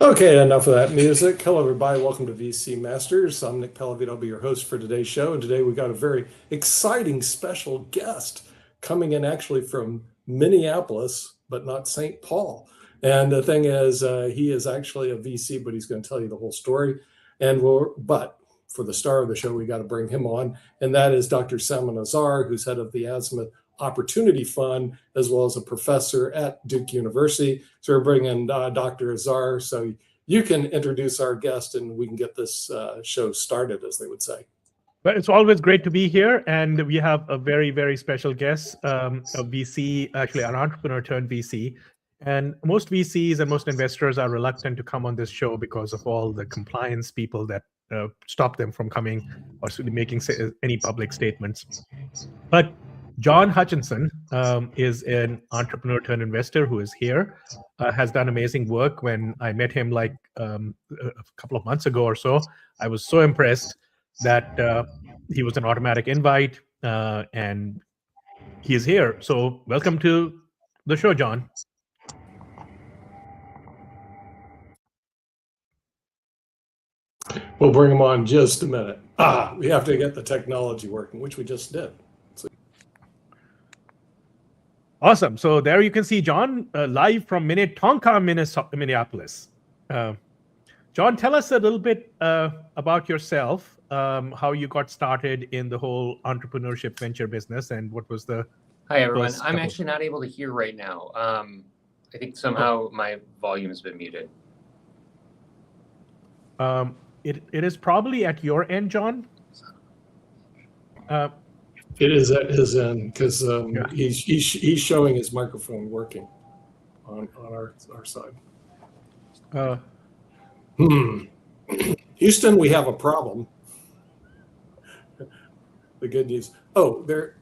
Okay, enough of that music. Hello, everybody. Welcome to VC Masters. I'm Nick Pellavito. I'll be your host for today's show. And today we got a very exciting special guest coming in actually from Minneapolis, but not St. Paul. And the thing is, he is actually a VC, but he's going to tell you the whole story. But for the star of the show, we got to bring him on. And that is Dr. Salman Azar, who's head of the Azimuth Opportunity Fund, as well as a professor at Duke University. So we're bringing Dr. Azar so you can introduce our guest and we can get this show started, as they would say. But it's always great to be here. And we have a very, very special guest, a VC, actually an entrepreneur turned VC. And most VCs and most investors are reluctant to come on this show because of all the compliance people that stop them from coming or making any public statements. But John Hutchinson is an entrepreneur turned investor who is here, has done amazing work. When I met him like a couple of months ago or so, I was so impressed that he was an automatic invite and he is here. So welcome to the show, John. We'll bring him on in just a minute. We have to get the technology working, which we just did. Awesome. So there you can see John live from Minnetonka, Minneapolis. John, tell us a little bit about yourself, how you got started in the whole entrepreneurship venture business, and what was the... Hi, everyone. I'm actually not able to hear right now. I think somehow my volume has been muted. It is probably at your end, John. It is at his end because he's showing his microphone working on our side. Houston, we have a problem. The good news. Oh, there.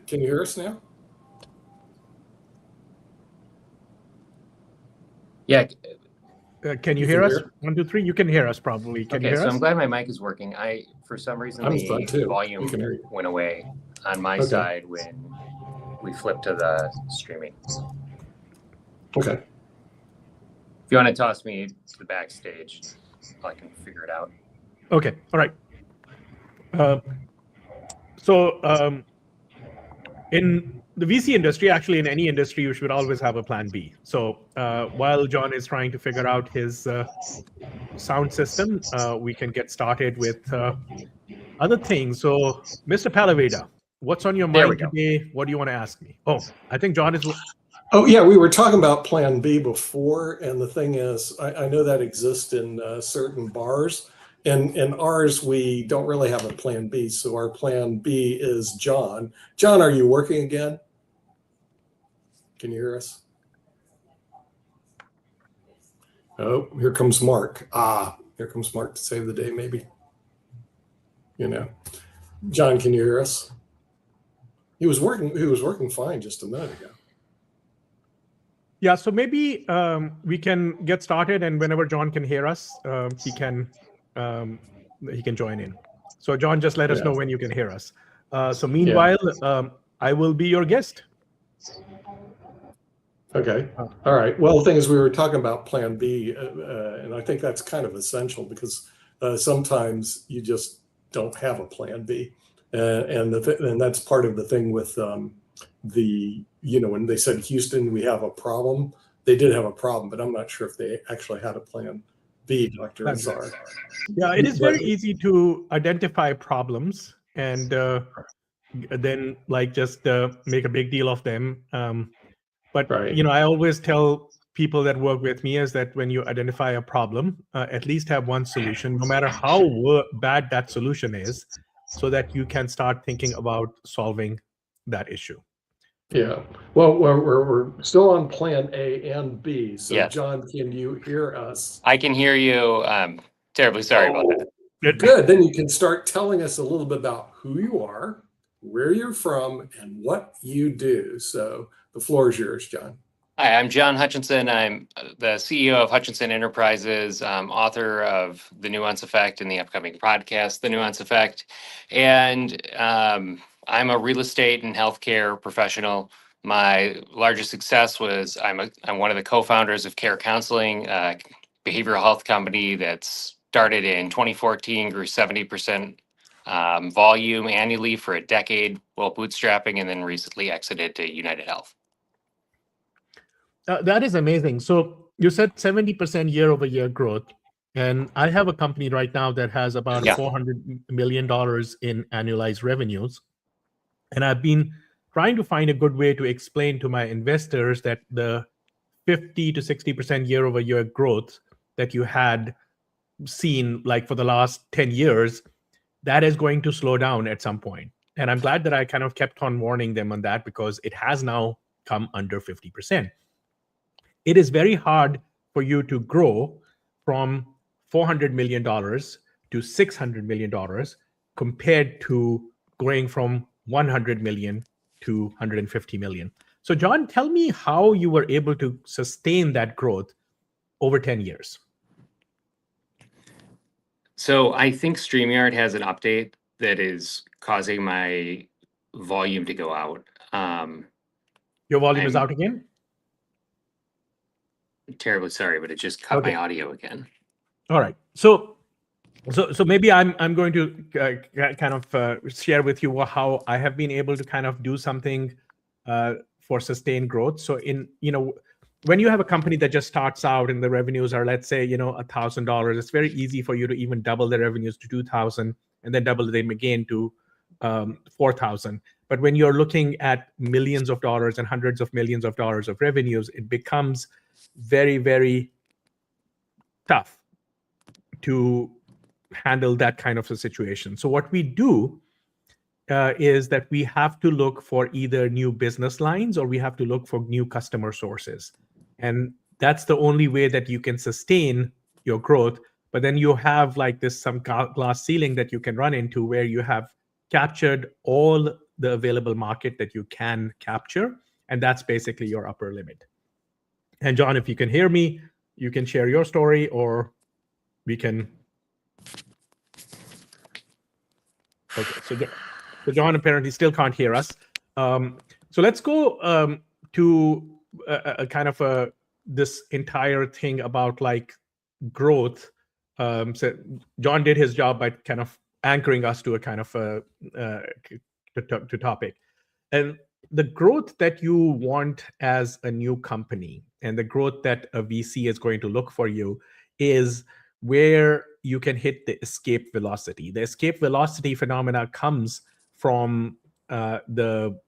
Can you hear us now? Yeah. Can you hear us? 1, 2, 3. You can hear us probably. Can you hear us? I'm glad my mic is working. For some reason, the volume went away on my side when we flipped to the streaming. Okay. If you want to toss me to the backstage, I can figure it out. Okay. All right. So in the VC industry, actually in any industry, you should always have a plan B. So while John is trying to figure out his sound system, we can get started with other things. So Mr. Pellavito, what's on your mind today? What do you want to ask me? Oh, I think John is... Oh, yeah, we were talking about plan B before. And the thing is, I know that exists in certain bars. And in ours, we don't really have a plan B. So our plan B is John. John, are you working again? Can you hear us? Oh, here comes Mark. Here comes Mark to save the day, maybe. You know, John, can you hear us? He was working fine just a minute ago. Yeah, so maybe we can get started, and whenever John can hear us, he can join in. So John, just let us know when you can hear us. So meanwhile, I will be your guest. Okay. All right. Well, the thing is, we were talking about plan B, and I think that's kind of essential because sometimes you just don't have a plan B. And that's part of the thing with when they said, Houston, we have a problem, they did have a problem, but I'm not sure if they actually had a plan B, Dr. Azar. Yeah, it is very easy to identify problems and then just make a big deal of them. But, I always tell people that work with me is that when you identify a problem, at least have one solution, no matter how bad that solution is, so that you can start thinking about solving that issue. Yeah. Well, we're still on plan A and B. So, yes. John, can you hear us? I can hear you. Terribly sorry about that. Good. Then you can start telling us a little bit about who you are, where you're from, and what you do. So the floor is yours, John. Hi, I'm John Hutchinson. I'm the CEO of Hutchinson Enterprises, author of The Nuance Effect and the upcoming podcast, The Nuance Effect. And I'm a real estate and healthcare professional. My largest success was I'm one of the co-founders of Care Counseling, behavioral health company that's started in 2014, grew 70% volume annually for a decade while bootstrapping, and then recently exited to United Health. That is amazing. So you said 70% year over year growth. And I have a company right now that has about $400 million in annualized revenues. And I've been trying to find a good way to explain to my investors that the 50 to 60% year over year growth that you had seen like for the last 10 years, that is going to slow down at some point. And I'm glad that I kind of kept on warning them on that, because it has now come under 50%. It is very hard for you to grow from $400 million to $600 million compared to going from 100 million to 150 million. So John, tell me how you were able to sustain that growth over 10 years. So I think StreamYard has an update that is causing my volume to go out. Your volume is out again? Terribly sorry, but it just cut my audio again. All right. So maybe I'm going to kind of share with you how I have been able to kind of do something for sustained growth. So when you have a company that just starts out and the revenues are, let's say, $1,000, it's very easy for you to even double the revenues to 2,000 and then double them again to 4,000. But when you're looking at millions of dollars and hundreds of millions of dollars of revenues, it becomes very, very tough to handle that kind of a situation. So what we do is that we have to look for either new business lines or we have to look for new customer sources. And that's the only way that you can sustain your growth. But then you have like some glass ceiling that you can run into where you have captured all the available market that you can capture. And that's basically your upper limit. And John, if you can hear me, you can share your story, or we can. Okay, so John apparently still can't hear us. So let's go to a kind of this entire thing about like growth. So John did his job by kind of anchoring us to a kind of to topic, and the growth that you want as a new company and the growth that a VC is going to look for you is where you can hit the escape velocity. The escape velocity phenomena comes from the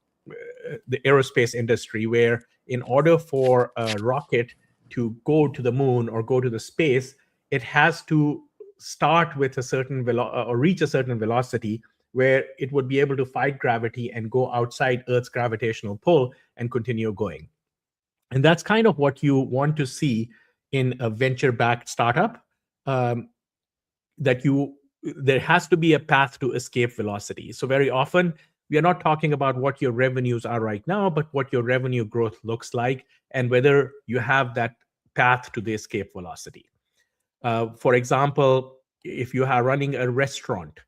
aerospace industry, where in order for a rocket to go to the moon or go to the space, it has to start with a certain or reach a certain velocity where it would be able to fight gravity and go outside Earth's gravitational pull and continue going. And that's kind of what you want to see in a venture-backed startup, that there has to be a path to escape velocity. So very often, we are not talking about what your revenues are right now, but what your revenue growth looks like and whether you have that path to the escape velocity. For example, if you are running a restaurant,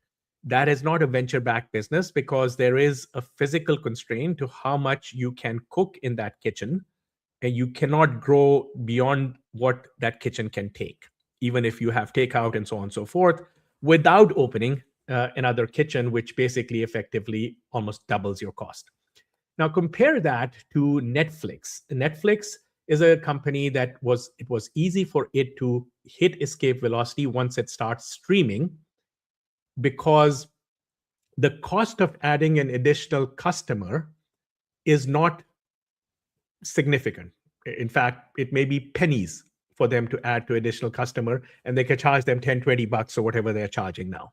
that is not a venture-backed business because there is a physical constraint to how much you can cook in that kitchen, and you cannot grow beyond what that kitchen can take, even if you have takeout and so on and so forth, without opening another kitchen, which basically effectively almost doubles your cost. Now compare that to Netflix. Netflix is a company that it was easy for it to hit escape velocity once it starts streaming, because the cost of adding an additional customer is not significant. In fact, it may be pennies for them to add to additional customer, and they can charge them $10-20 or whatever they're charging now,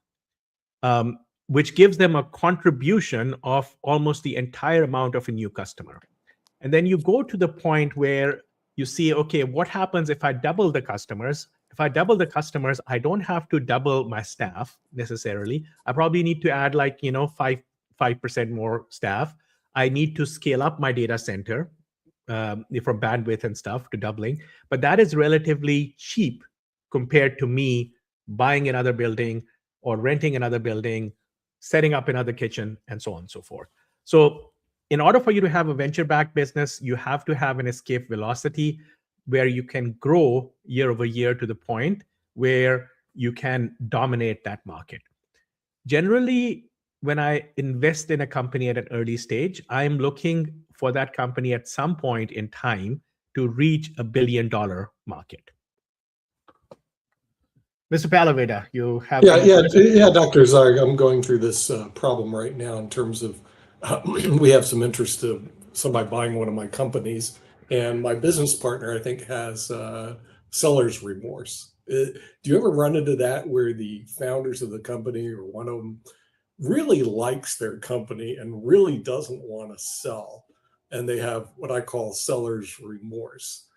which gives them a contribution of almost the entire amount of a new customer. And then you go to the point where you see, okay, what happens if I double the customers? If I double the customers, I don't have to double my staff necessarily. I probably need to add 5% more staff. I need to scale up my data center from bandwidth and stuff to doubling. But that is relatively cheap compared to me buying another building or renting another building, setting up another kitchen, and so on and so forth. So in order for you to have a venture-backed business, you have to have an escape velocity. where you can grow year over year to the point where you can dominate that market. Generally, when I invest in a company at an early stage, I'm looking for that company at some point in time to reach $1 billion market. Mr. Palaveda, you have yeah, Dr. Zarg, I'm going through this problem right now in terms of we have some interest of somebody buying one of my companies, and my business partner, I think, has seller's remorse. Do you ever run into that where the founders of the company or one of them really likes their company and really doesn't want to sell, and they have what I call seller's remorse?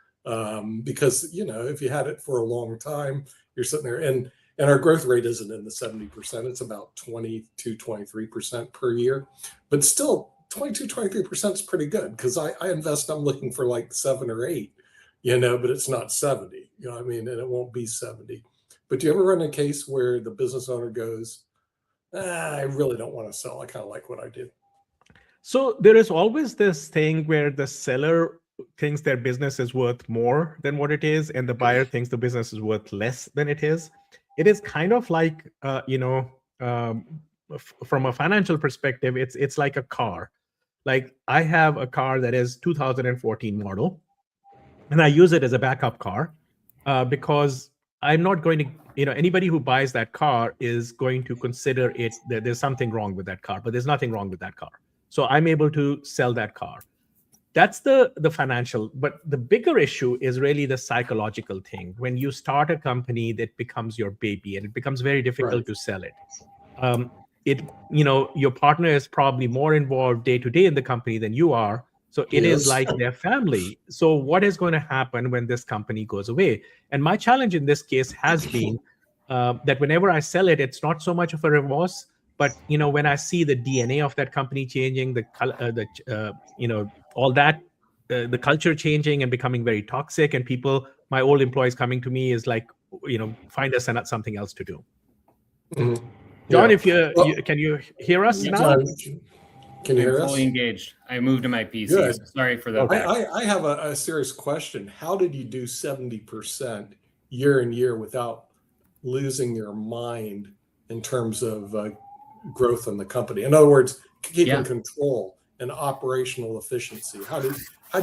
Because, you know, if you had it for a long time, you're sitting there, and our growth rate isn't in the 70%. It's about 22, 23% per year, but still 22, 23% is pretty good, because I invest, I'm looking for like 7 or 8, you know, but it's not 70, you know what I mean? And it won't be 70. But do you ever run a case where the business owner goes, I really don't want to sell, I kind of like what I do? So there is always this thing where the seller thinks their business is worth more than what it is, and the buyer thinks the business is worth less than it is. It is kind of like, from a financial perspective, it's like a car. Like, I have a car that is 2014 model, and I use it as a backup car because I'm not going to, anybody who buys that car is going to consider it that there's something wrong with that car, but there's nothing wrong with that car. So I'm able to sell that car. That's the financial, but the bigger issue is really the psychological thing. When you start a company that becomes your baby, and it becomes very difficult to sell it. Your partner is probably more involved day to day in the company than you are. So it is like their family. So what is going to happen when this company goes away? And my challenge in this case has been that whenever I sell it, it's not so much of a remorse, but when I see the DNA of that company changing, the culture changing and becoming very toxic, and my old employees coming to me is like, find us something else to do. Mm-hmm. John, can you hear us now? Can you hear us? Fully engaged. I moved to my PC. Good. Sorry for that. I have a serious question. How did you do 70% year in year without losing your mind in terms of growth in the company? In other words, keeping control and operational efficiency. How do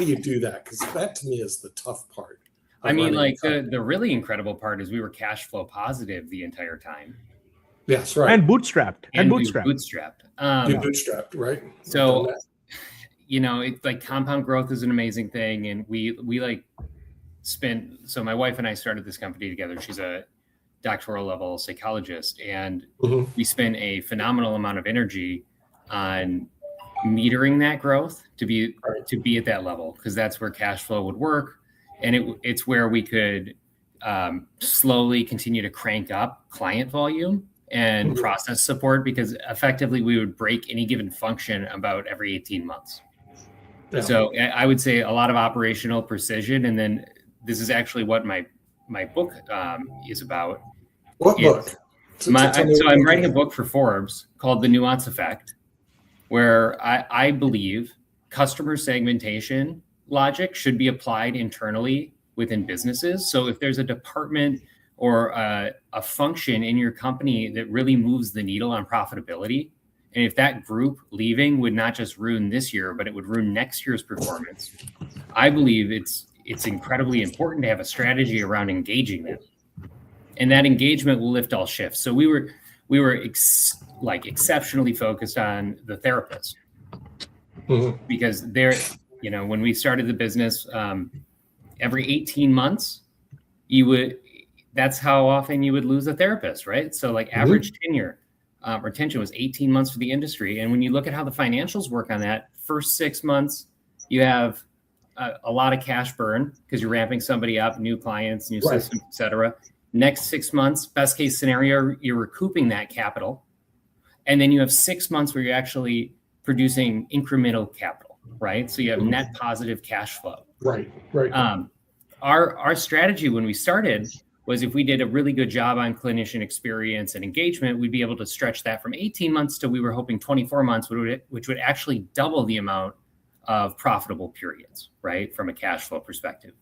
you do that? Because that to me is the tough part. I mean, like the really incredible part is we were cash flow positive the entire time. Yes, right. And bootstrapped. Bootstrapped, right? So, it's like compound growth is an amazing thing. And we like so my wife and I started this company together. She's a doctoral level psychologist, and we spent a phenomenal amount of energy on metering that growth to be at that level, because that's where cash flow would work. And it's where we could slowly continue to crank up client volume and process support, because effectively we would break any given function about every 18 months. Yeah. So I would say a lot of operational precision. And then this is actually what my book is about. What book? So I'm writing a book for Forbes called The Nuance Effect, where I believe customer segmentation logic should be applied internally within businesses. So if there's a department or a function in your company that really moves the needle on profitability, and if that group leaving would not just ruin this year, but it would ruin next year's performance, I believe it's incredibly important to have a strategy around engaging them. And that engagement will lift all shifts. So we were exceptionally focused on the therapist, because when we started the business, every 18 months, that's how often you would lose a therapist, right? So like average tenure, retention was 18 months for the industry. And when you look at how the financials work on that, first 6 months, you have a lot of cash burn because you're ramping somebody up, new clients, new systems, et cetera. Next 6 months, best case scenario, you're recouping that capital. And then you have 6 months where you're actually producing incremental capital, right? So you have net positive cash flow. Right. Our strategy when we started was, if we did a really good job on clinician experience and engagement, we'd be able to stretch that from 18 months to, we were hoping, 24 months, which would actually double the amount of profitable periods, right? From a cash flow perspective.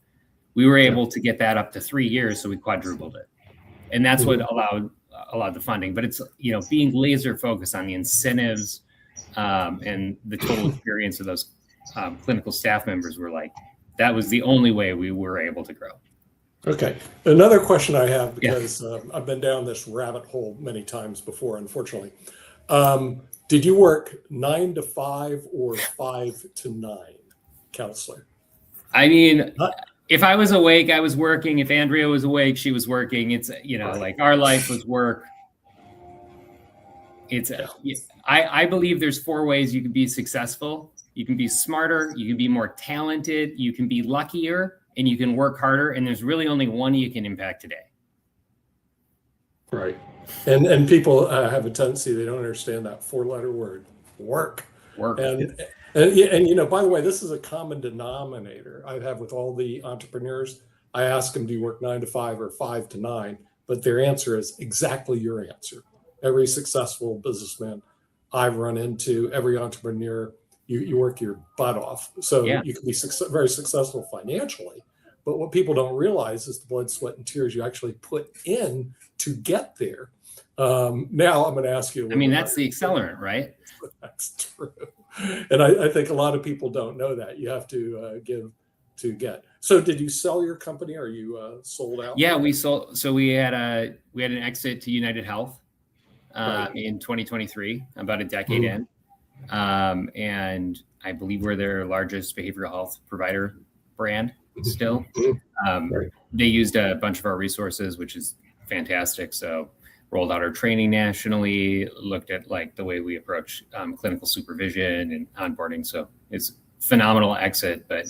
We were able to get that up to 3 years, so we quadrupled it, and that's what allowed the funding. But it's being laser focused on the incentives and the total experience of those clinical staff members. Were like, that was the only way we were able to grow. Okay. Another question I have, because I've been down this rabbit hole many times before, unfortunately. Did you work 9 to 5 or 5 to 9, counselor? I mean, if I was awake, I was working. If Andrea was awake, she was working. It's, like our life was work. It's, I believe there's 4 ways you can be successful. You can be smarter, you can be more talented, you can be luckier, and you can work harder. And there's really only one you can impact today. Right. And people have a tendency, they don't understand that 4-letter word, work. And by the way, this is a common denominator I have with all the entrepreneurs. I ask them, do you work 9 to 5 or 5 to 9? But their answer is exactly your answer. Every successful businessman I've run into, every entrepreneur, you work your butt off. So you can be very successful financially. But what people don't realize is the blood, sweat, and tears you actually put in to get there. Now I'm going to ask you. That's the accelerant, right? That's true. And I think a lot of people don't know that. You have to give to get. So did you sell your company? Are you sold out? Yeah, we sold. So we had an exit to United Health in 2023, about a decade in. And I believe we're their largest behavioral health provider brand still. They used a bunch of our resources, which is fantastic. So rolled out our training nationally, looked at like the way we approach clinical supervision and onboarding. So it's phenomenal exit, but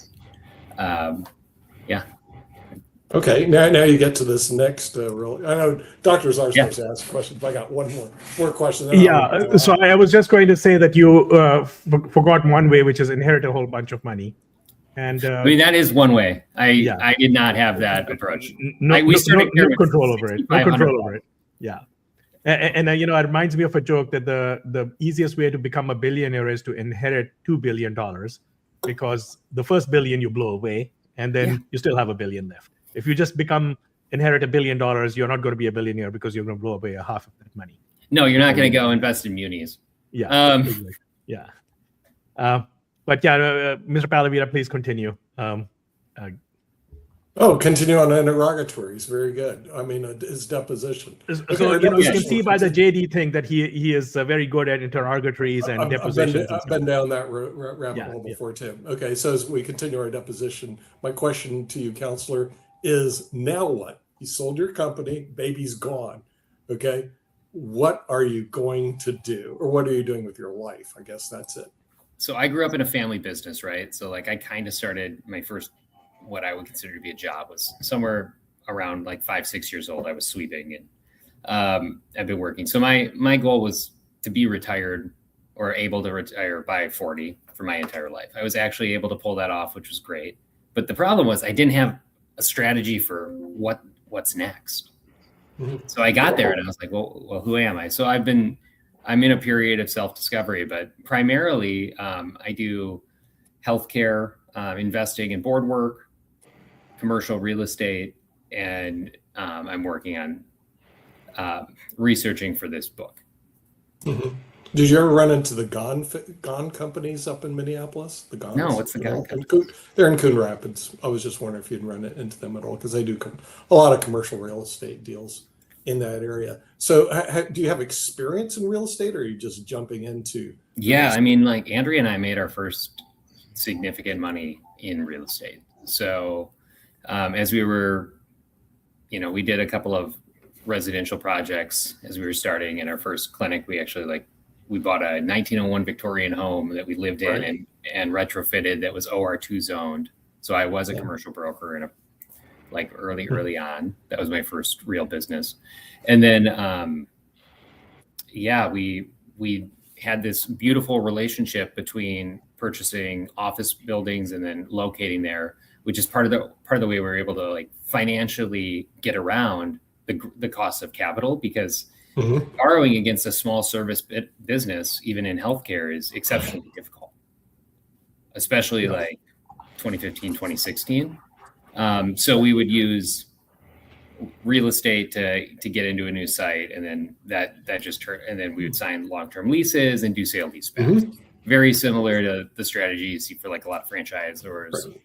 Okay, now you get to this next I know doctors are supposed to ask questions, but I got one more question. So I was just going to say that you forgot one way, which is inherit a whole bunch of money. And that is one way. I did not have that approach. No control over it. No control over it. Yeah. And it reminds me of a joke that the easiest way to become a billionaire is to inherit $2 billion, because the first billion you blow away, and then you still have $1 billion left. If you just inherit $1 billion, you're not going to be a billionaire because you're going to blow away a half of that money. No, you're not going to go invest in munis. Yeah. Yeah. But Mr. Palavira, please continue. Continue on interrogatories. Very good. His deposition. So you can see by the JD thing that he is very good at interrogatories and depositions. I've been down that rabbit hole before, Tim. Okay, so as we continue our deposition, my question to you, counselor, is now what? You sold your company, baby's gone. Okay, what are you going to do, or what are you doing with your life? I guess that's it. So I grew up in a family business, right? So like I kind of started my first, what I would consider to be a job, was somewhere around like 5-6 years old. I was sweeping, and I've been working. So my goal was to be retired or able to retire by 40 for my entire life. I was actually able to pull that off, which was great. But the problem was I didn't have a strategy for what's next. So I got there and I was like, well, who am I? So I'm in a period of self-discovery, but primarily I do healthcare, investing in board work, commercial real estate, and I'm working on researching for this book. Did you ever run into the Gone companies up in Minneapolis? The Gone? No, what's the Gone company? They're in Coon Rapids. I was just wondering if you'd run into them at all, because they do a lot of commercial real estate deals in that area. So do you have experience in real estate, or are you just jumping into? Yeah, like Andrea and I made our first significant money in real estate. So as we were, we did a couple of residential projects as we were starting. In our first clinic, we bought a 1901 Victorian home that we lived in and retrofitted, that was OR2 zoned. So I was a commercial broker in early on. That was my first real business. And then, we had this beautiful relationship between purchasing office buildings and then locating there, which is part of the way we were able to financially get around the cost of capital, because borrowing against a small service business, even in healthcare, is exceptionally difficult, especially 2015, 2016. So we would use real estate to get into a new site, and then that just turned, and then we would sign long-term leases and do sale leasebacks. Very similar to the strategy you see for like a lot of franchisors.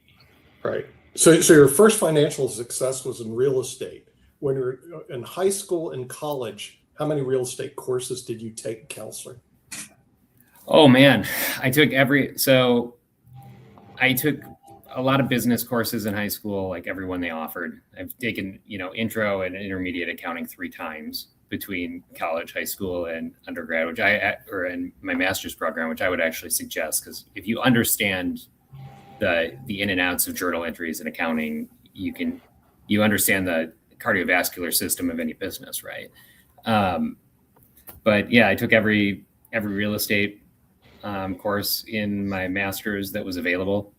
Right. So your first financial success was in real estate. When you were in high school and college, how many real estate courses did you take counseling? Oh man, I took a lot of business courses in high school, like everyone they offered. I've taken, intro and intermediate accounting 3 times between college, high school, and undergrad, or in my master's program, which I would actually suggest, because if you understand the in and outs of journal entries and accounting, you understand the cardiovascular system of any business, right? But yeah, I took every real estate course in my master's that was available.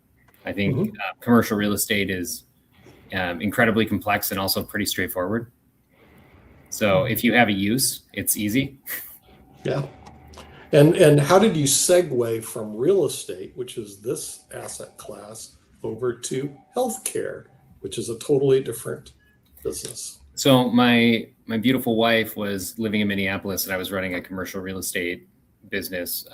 I think commercial real estate is incredibly complex and also pretty straightforward. So if you have a use, it's easy. Yeah. And how did you segue from real estate, which is this asset class, over to healthcare, which is a totally different business? So my beautiful wife was living in Minneapolis, and I was running a commercial real estate business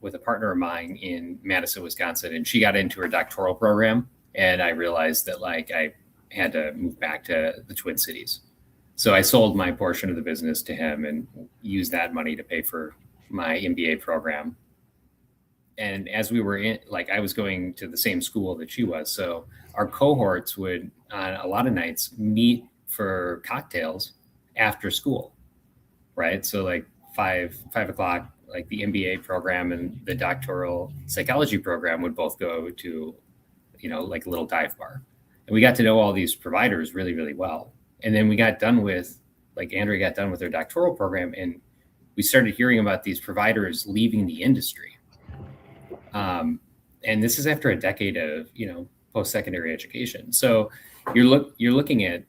with a partner of mine in Madison, Wisconsin, and she got into her doctoral program, and I realized that I had to move back to the Twin Cities. So I sold my portion of the business to him and used that money to pay for my MBA program. And as we were I was going to the same school that she was, so our cohorts would on a lot of nights meet for cocktails after school, right? So 5 o'clock, the MBA program and the doctoral psychology program would both go to, a little dive bar. And we got to know all these providers really, really well. And then we got done with, Andrea got done with her doctoral program, and we started hearing about these providers leaving the industry. And this is after a decade of, post-secondary education. So you're looking at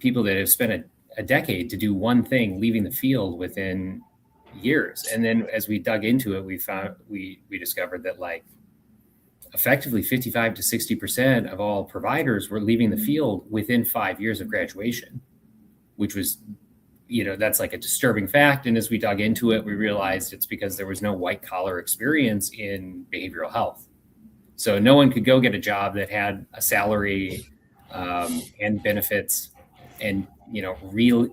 people that have spent a decade to do one thing, leaving the field within years. And then as we dug into it, we discovered that effectively 55 to 60% of all providers were leaving the field within 5 years of graduation, which was, that's a disturbing fact. And as we dug into it, we realized it's because there was no white collar experience in behavioral health. So no one could go get a job that had a salary and benefits and,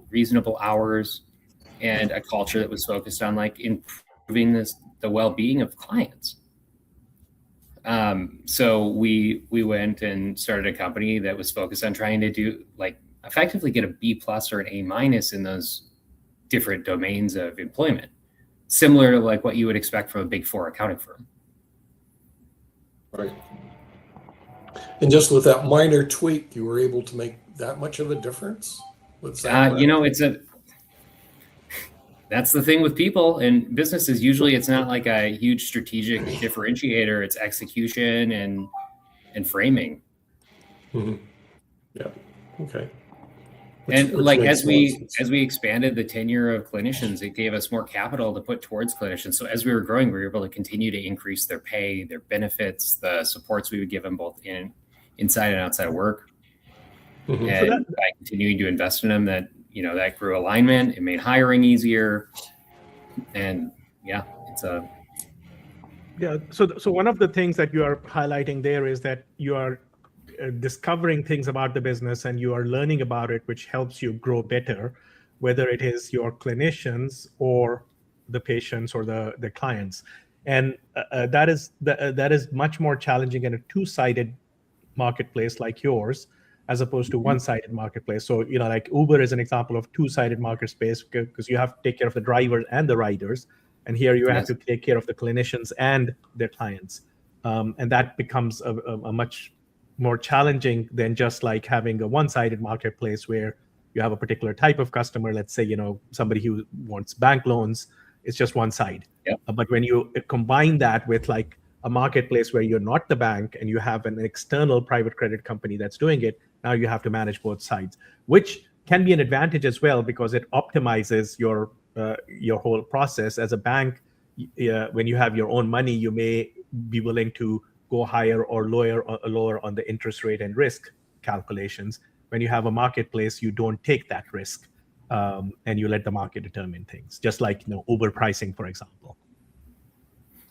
reasonable hours and a culture that was focused on improving the well-being of clients. So we went and started a company that was focused on trying to do effectively get a B+ or an A- in those different domains of employment, similar to what you would expect from a Big 4 accounting firm. Right. And just with that minor tweak, you were able to make that much of a difference? That's the thing with people and businesses. Usually it's not a huge strategic differentiator. It's execution and framing. Mm-hmm. Yeah. Okay. As we expanded the tenure of clinicians, it gave us more capital to put towards clinicians. So as we were growing, we were able to continue to increase their pay, their benefits, the supports we would give them both inside and outside of work. Mm-hmm. And by continuing to invest in them, that grew alignment. It made hiring easier, and So one of the things that you are highlighting there is that you are discovering things about the business and you are learning about it, which helps you grow better, whether it is your clinicians or the patients or the clients. And that is much more challenging in a two-sided marketplace like yours, as opposed to one-sided marketplace. So, Uber is an example of two-sided marketplace because you have to take care of the drivers and the riders. And here you have to take care of the clinicians and their clients. And that becomes a much more challenging than just having a one-sided marketplace where you have a particular type of customer. Let's say, somebody who wants bank loans, it's just one side. Yep. But when you combine that with a marketplace where you're not the bank and you have an external private credit company that's doing it, now you have to manage both sides, which can be an advantage as well because it optimizes your whole process. As a bank, when you have your own money, you may be willing to go higher or lower on the interest rate and risk calculations. When you have a marketplace, you don't take that risk, and you let the market determine things, just like Uber pricing, for example.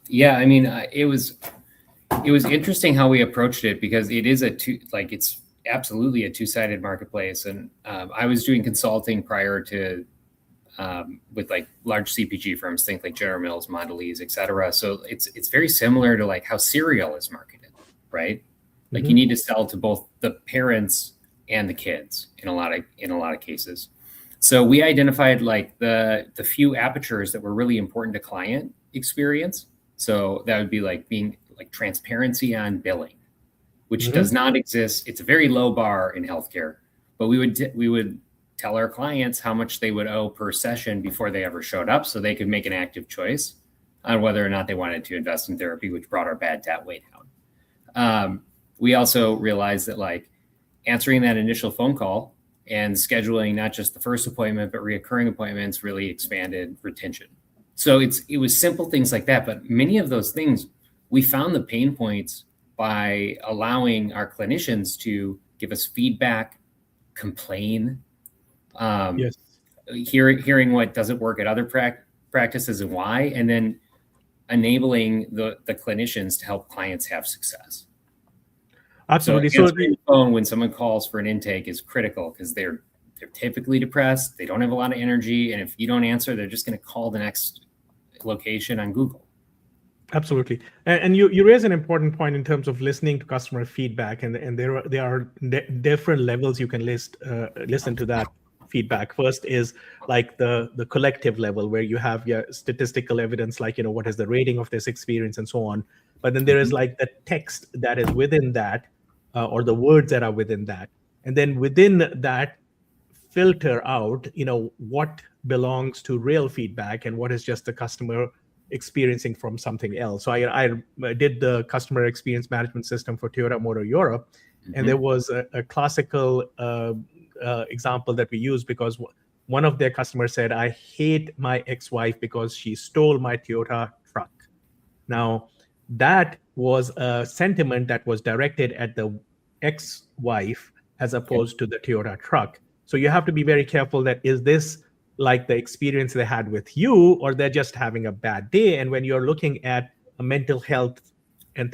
Yeah, I mean, it was interesting how we approached it, because it is it's absolutely a two-sided marketplace. And I was doing consulting prior to with like large CPG firms, think like General Mills, Mondelez, et cetera. So it's very similar to like how cereal is marketed, right? Like you need to sell to both the parents and the kids in a lot of cases. So we identified like the few apertures that were really important to client experience. So that would be like being like transparency on billing, which does not exist. It's a very low bar in healthcare, but we would tell our clients how much they would owe per session before they ever showed up, so they could make an active choice on whether or not they wanted to invest in therapy, which brought our bad debt way down. We also realized that like answering that initial phone call and scheduling not just the first appointment, but reoccurring appointments really expanded retention. So it was simple things like that, but many of those things, we found the pain points by allowing our clinicians to give us feedback, complain, hearing what doesn't work at other practices and why, and then enabling the clinicians to help clients have success. Absolutely. So answering the phone when someone calls for an intake is critical, because they're typically depressed. They don't have a lot of energy. And if you don't answer, they're just going to call the next location on Google. Absolutely. And you raise an important point in terms of listening to customer feedback. And there are different levels you can listen to that feedback. First is like the collective level, where you have your statistical evidence, like, what is the rating of this experience and so on. But then there is like the text that is within that, or the words that are within that. And then within that, filter out, what belongs to real feedback and what is just the customer experiencing from something else. So I did the customer experience management system for Toyota Motor Europe, and there was a classical example that we used, because one of their customers said, "I hate my ex-wife because she stole my Toyota truck." Now, that was a sentiment that was directed at the ex-wife as opposed to the Toyota truck. So you have to be very careful that, is this like the experience they had with you, or they're just having a bad day? And when you're looking at a mental health and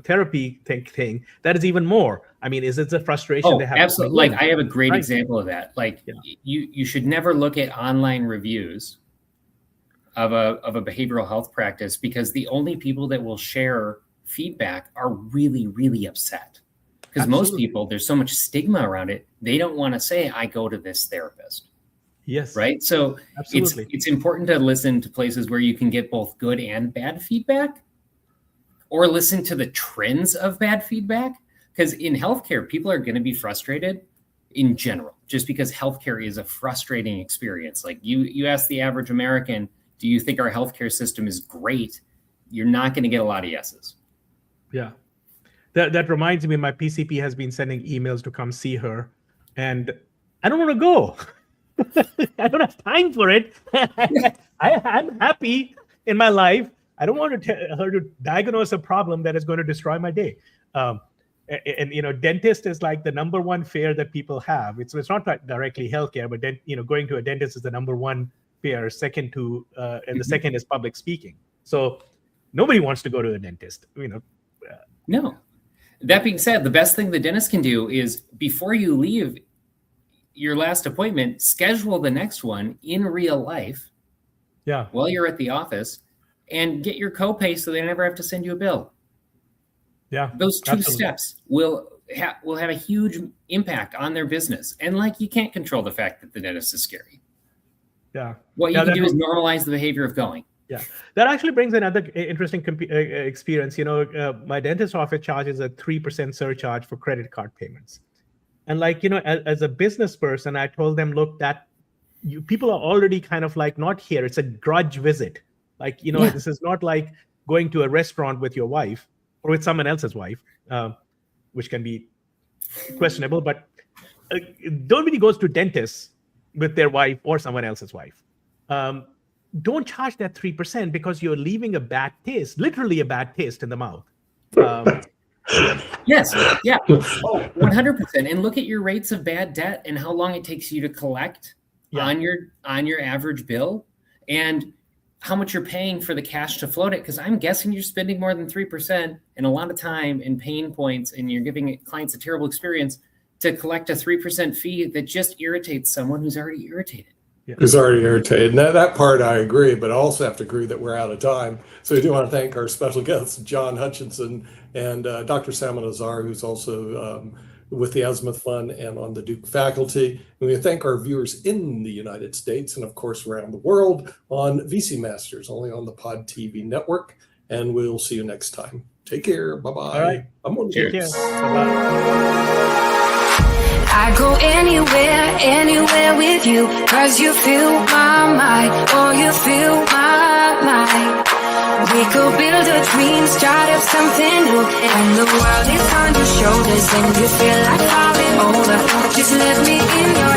therapy thing, that is even more. I mean, is it the frustration they have? Absolutely. Like, I have a great example of that. Like, you should never look at online reviews of a behavioral health practice, because the only people that will share feedback are really, really upset. Because most people, there's so much stigma around it, they don't want to say, "I go to this therapist." Yes. Right. So it's important to listen to places where you can get both good and bad feedback, or listen to the trends of bad feedback. Because in healthcare, people are going to be frustrated in general, just because healthcare is a frustrating experience. Like you ask the average American, do you think our healthcare system is great? You're not going to get a lot of yeses. Yeah. That reminds me, my PCP has been sending emails to come see her, and I don't want to go. I don't have time for it. I'm happy in my life. I don't want her to diagnose a problem that is going to destroy my day. And dentist is like the number one fear that people have. It's not like directly healthcare, but going to a dentist is the number one fear. Second to, and the second is public speaking. So nobody wants to go to a dentist. No. That being said, the best thing the dentist can do is, before you leave your last appointment, schedule the next one in real life. Yeah. While you're at the office, and get your copay so they never have to send you a bill. Yeah. Those two steps will have a huge impact on their business. And like, you can't control the fact that the dentist is scary. Yeah. What you can do is normalize the behavior of going. Yeah, that actually brings another interesting experience. My dentist office charges a 3% surcharge for credit card payments. And like, as a business person, I told them, look, that people are already kind of like not here. It's a grudge visit. Like, This is not like going to a restaurant with your wife or with someone else's wife, which can be questionable. But nobody goes to dentists with their wife or someone else's wife. Don't charge that 3%, because you're leaving a bad taste, literally a bad taste in the mouth. Yes. Yeah. Oh, 100%. And look at your rates of bad debt and how long it takes you to collect on your average bill, and how much you're paying for the cash to float it. Because I'm guessing you're spending more than 3% and a lot of time and pain points, and you're giving clients a terrible experience to collect a 3% fee that just irritates someone who's already irritated. Who's already irritated. And that part I agree, but I also have to agree that we're out of time. So I do want to thank our special guests, John Hutchinson and Dr. Salman Azar, who's also with the Azimuth Fund and on the Duke faculty. And we thank our viewers in the United States and, of course, around the world on VC Masters, only on the Pod TV network. And we'll see you next time. Take care. Bye-bye. All right. I'm on Cheers. Bye-bye. I go anywhere with you, 'cause you fill my mind, or you fill my mind. We could build a dream, start up something new, and the world is on your shoulders, and you feel like falling over. Just let me in your